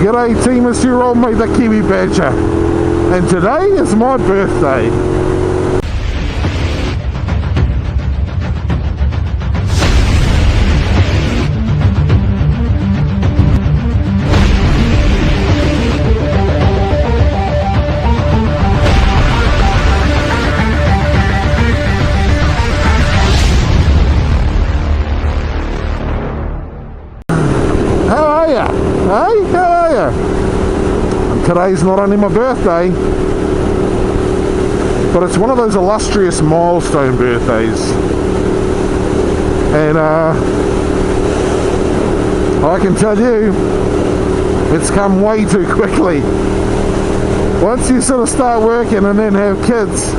G'day team, it's your old mate the Kiwi Badger, and today is my birthday. How are ya? Hey, how are ya? Today's not only my birthday, but it's one of those illustrious milestone birthdays. And I can tell you, it's come way too quickly. Once you sort of start working and then have kids,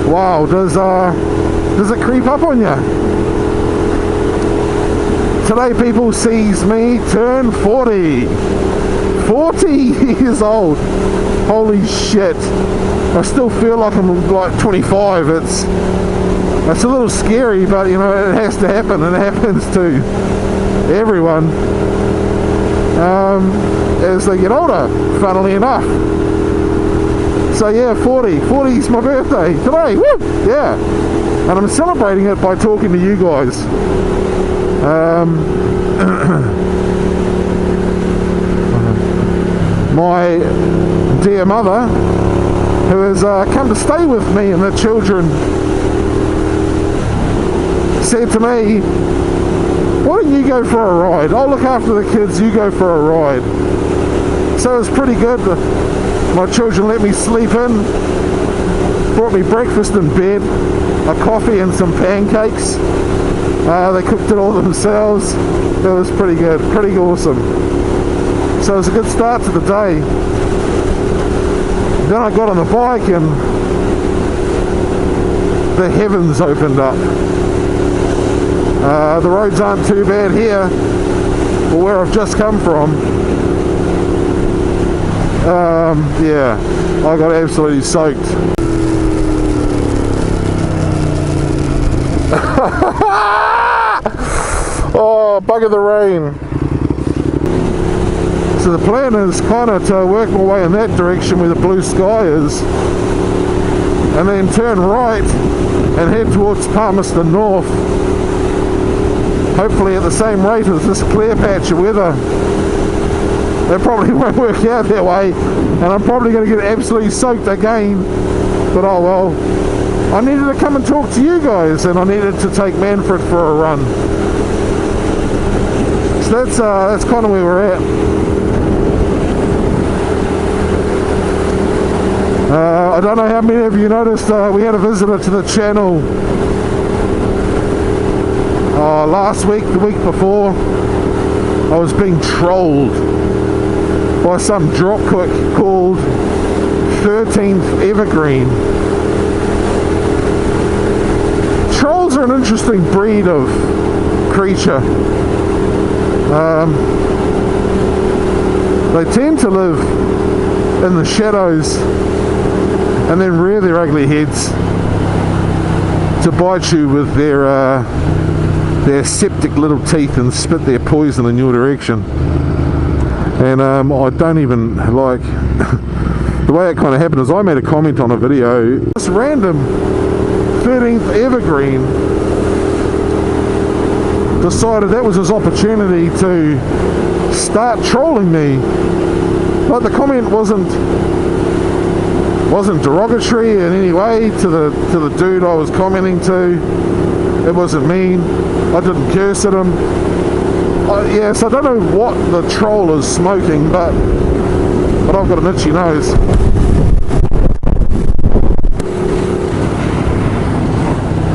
wow, does it creep up on you? Today people sees me turn 40 years old. Holy shit, I still feel like I'm like 25. It's a little scary, but you know, it has to happen, and it happens to everyone as they get older, funnily enough. So yeah, 40 is my birthday today. Woo! Yeah, and I'm celebrating it by talking to you guys. My dear mother, who has come to stay with me and the children, said to me, why don't you go for a ride? I'll look after the kids, you go for a ride. So it was pretty good. My children let me sleep in, brought me breakfast in bed, a coffee and some pancakes. They cooked it all themselves. It was pretty good, pretty awesome. So it was a good start to the day. Then I got on the bike and the heavens opened up. The roads aren't too bad here, for where I've just come from. Yeah, I got absolutely soaked. Oh, bugger the rain. So the plan is kind of to work my way in that direction where the blue sky is, and then turn right and head towards Palmerston North, hopefully at the same rate as this clear patch of weather. It probably won't work out that way, and I'm probably going to get absolutely soaked again, but oh well. I needed to come and talk to you guys, and I needed to take Manfred for a run. So that's kind of where we're at. I don't know how many of you noticed we had a visitor to the channel last week, the week before. I was being trolled by some dropkick called 13th Evergreen. Trolls are an interesting breed of creature. They tend to live in the shadows and then rear their ugly heads to bite you with their septic little teeth and spit their poison in your direction. And I don't even like the way it kind of happened is I made a comment on a video. This random 13th Evergreen decided that was his opportunity to start trolling me. But the comment wasn't derogatory in any way to the dude I was commenting to. It wasn't mean. I didn't curse at him. Yes, I don't know what the troll is smoking, but I've got an itchy nose.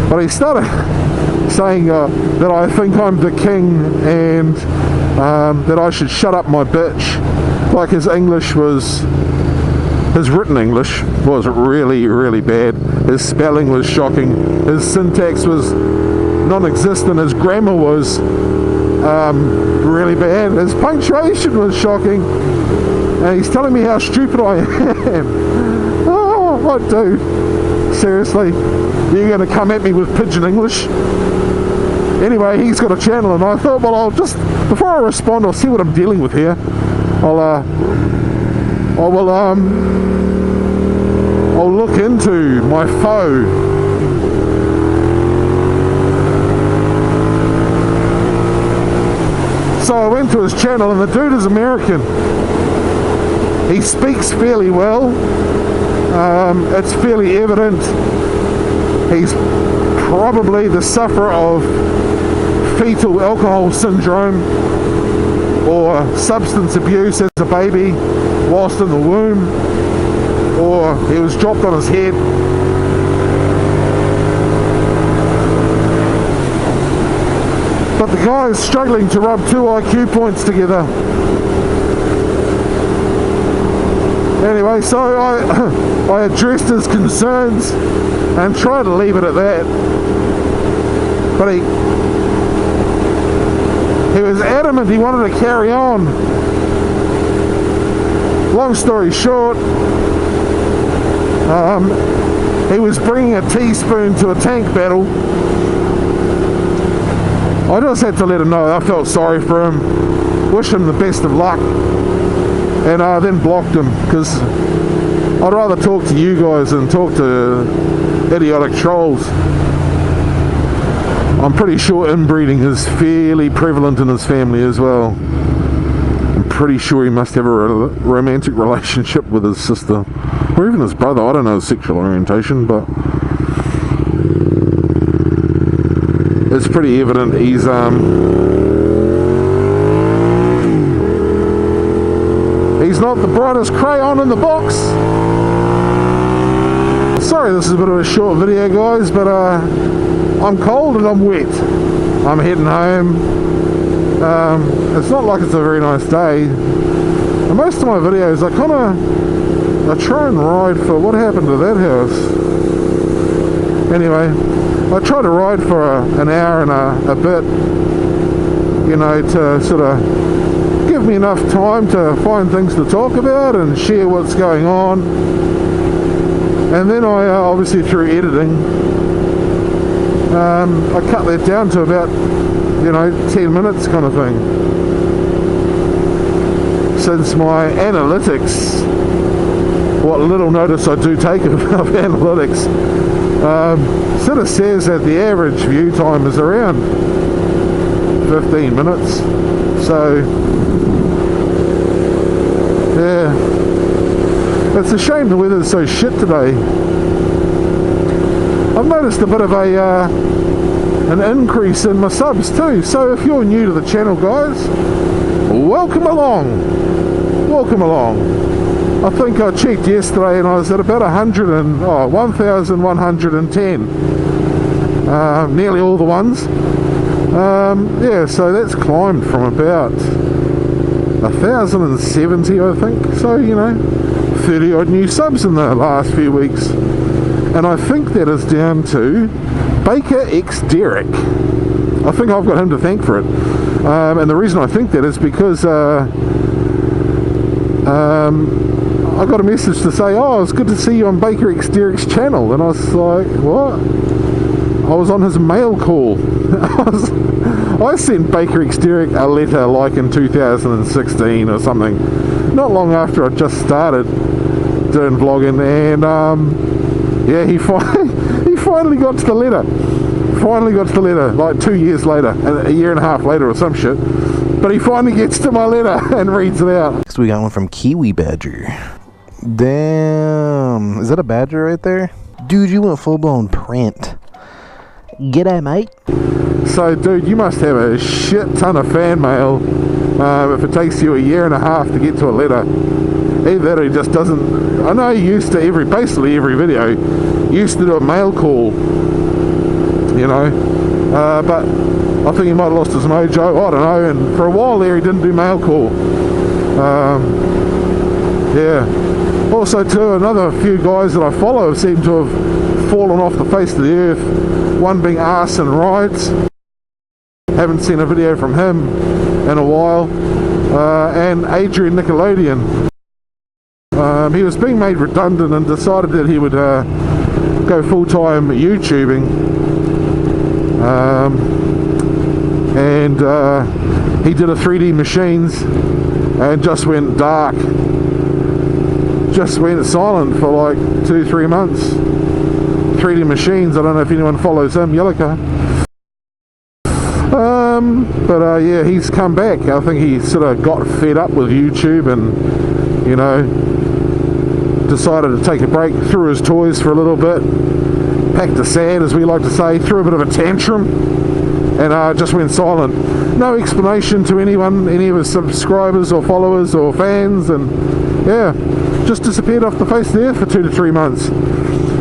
But he started saying that I think I'm the king and that I should shut up my bitch. Like his written English was really, really bad. His spelling was shocking. His syntax was non-existent. His grammar was really bad. His punctuation was shocking. And he's telling me how stupid I am. Oh, what dude? Seriously? You're going to come at me with pidgin English? Anyway, he's got a channel, and I thought, well, I'll just, before I respond, I'll see what I'm dealing with here. I'll look into my foe. So I went to his channel, and the dude is American. He speaks fairly well. It's fairly evident he's probably the sufferer of fetal alcohol syndrome or substance abuse as a baby whilst in the womb, or he was dropped on his head. But the guy is struggling to rub 2 IQ points together. Anyway, so I addressed his concerns and tried to leave it at that. But he was adamant he wanted to carry on. Long story short, he was bringing a teaspoon to a tank battle. I just had to let him know I felt sorry for him, wish him the best of luck, and then blocked him, because I'd rather talk to you guys than talk to idiotic trolls. I'm pretty sure inbreeding is fairly prevalent in his family as well. I'm pretty sure he must have a romantic relationship with his sister, or even his brother. I don't know his sexual orientation, but it's pretty evident he's not the brightest crayon in the box. Sorry this is a bit of a short video, guys, but I'm cold and I'm wet. I'm heading home. It's not like it's a very nice day. And most of my videos I try and ride for what happened to that house. Anyway, I try to ride for an hour and a bit, you know, to sort of give me enough time to find things to talk about and share what's going on. And then I obviously through editing, I cut that down to about, you know, 10 minutes kind of thing. Since my analytics, what little notice I do take of analytics, sort of says that the average view time is around 15 minutes. So, yeah, it's a shame the weather's so shit today. I've noticed a bit of an increase in my subs too, so if you're new to the channel, guys, welcome along. Welcome along. I think I checked yesterday and I was at about 1,110. Nearly all the ones. Yeah, so that's climbed from about 1,070, I think. So, you know, 30 odd new subs in the last few weeks. And I think that is down to Baker X Derek. I think I've got him to thank for it. And the reason I think that is because I got a message to say, oh, it's good to see you on Baker X Derek's channel. And I was like, what? I was on his mail call. I sent Baker X Derek a letter like in 2016 or something, not long after I just started doing vlogging, and yeah, he finally got to the letter. Finally got to the letter, like 2 years later, a year and a half later or some shit. But he finally gets to my letter and reads it out. Next we got one from Kiwi Badger. Damn, is that a badger right there? Dude, you went full-blown print. G'day, mate. So, dude, you must have a shit ton of fan mail if it takes you a year and a half to get to a letter. Either that or he just doesn't... I know he used to basically every video, used to do a mail call, you know, but I think he might have lost his mojo, I don't know, and for a while there he didn't do mail call. Yeah. Also, too, another few guys that I follow seem to have fallen off the face of the earth. One being Arson Rides. Haven't seen a video from him in a while. And Adrian Nickelodeon. He was being made redundant and decided that he would go full-time YouTubing. And he did a 3D Machines and just went dark. Just went silent for like 2-3 months. 3D Machines, I don't know if anyone follows him, Yellowcar. But yeah, he's come back. I think he sort of got fed up with YouTube and, you know, decided to take a break, threw his toys for a little bit, packed a sad, as we like to say, threw a bit of a tantrum, and just went silent. No explanation to anyone, any of his subscribers or followers or fans, and yeah, just disappeared off the face of the earth for 2 to 3 months,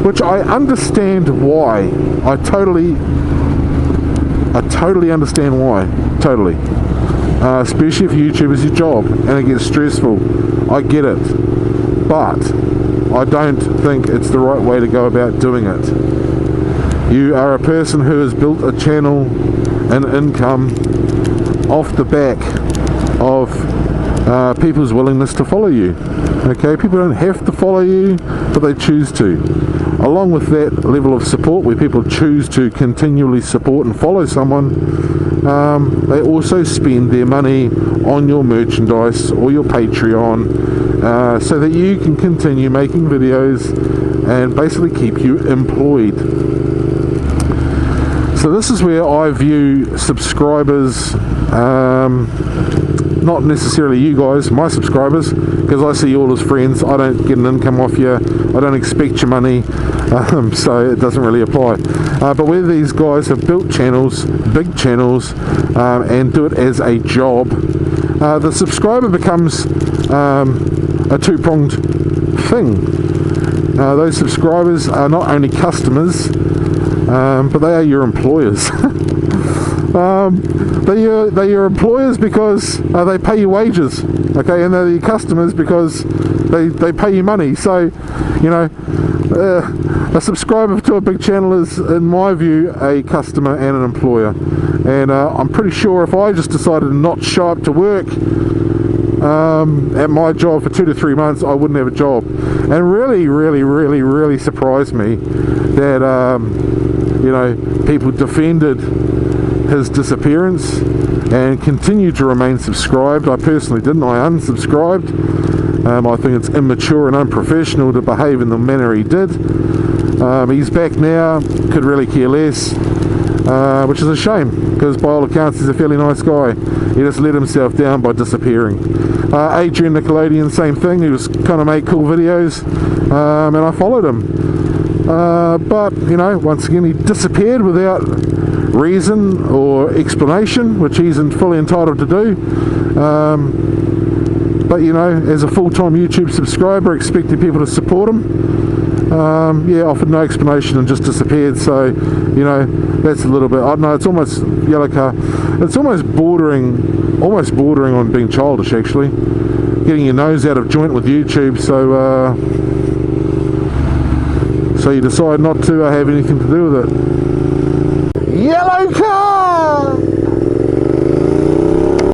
which I understand why. I totally understand why, totally. Especially if YouTube is your job and it gets stressful. I get it, but I don't think it's the right way to go about doing it. You are a person who has built a channel and income off the back of people's willingness to follow you. Okay, people don't have to follow you, but they choose to. Along with that level of support where people choose to continually support and follow someone, they also spend their money on your merchandise or your Patreon, so that you can continue making videos and basically keep you employed. So this is where I view subscribers, not necessarily you guys, my subscribers, because I see you all as friends. I don't get an income off you, I don't expect your money, so it doesn't really apply. But where these guys have built channels, big channels, and do it as a job, the subscriber becomes a two-pronged thing. Those subscribers are not only customers, but they are your employers. They're your employers because they pay you wages, okay, and they're your customers because they pay you money. So, you know, a subscriber to a big channel is, in my view, a customer and an employer. And I'm pretty sure if I just decided to not show up to work at my job for 2 to 3 months, I wouldn't have a job. And really surprised me that you know, people defended his disappearance and continued to remain subscribed. I personally didn't. I unsubscribed. I think it's immature and unprofessional to behave in the manner he did. He's back now, could really care less, which is a shame, because by all accounts he's a fairly nice guy. He just let himself down by disappearing. Adrian Nickelodeon, same thing. He was kind of made cool videos, and I followed him. But, you know, once again, he disappeared without reason or explanation, which he's fully entitled to do. But, you know, as a full-time YouTube subscriber, expecting people to support him, yeah, offered no explanation and just disappeared. So, you know, that's a little bit, I don't know, it's almost, Yellowcar, it's almost bordering on being childish, actually. Getting your nose out of joint with YouTube, so you decide not to have anything to do with it. Yellowcar!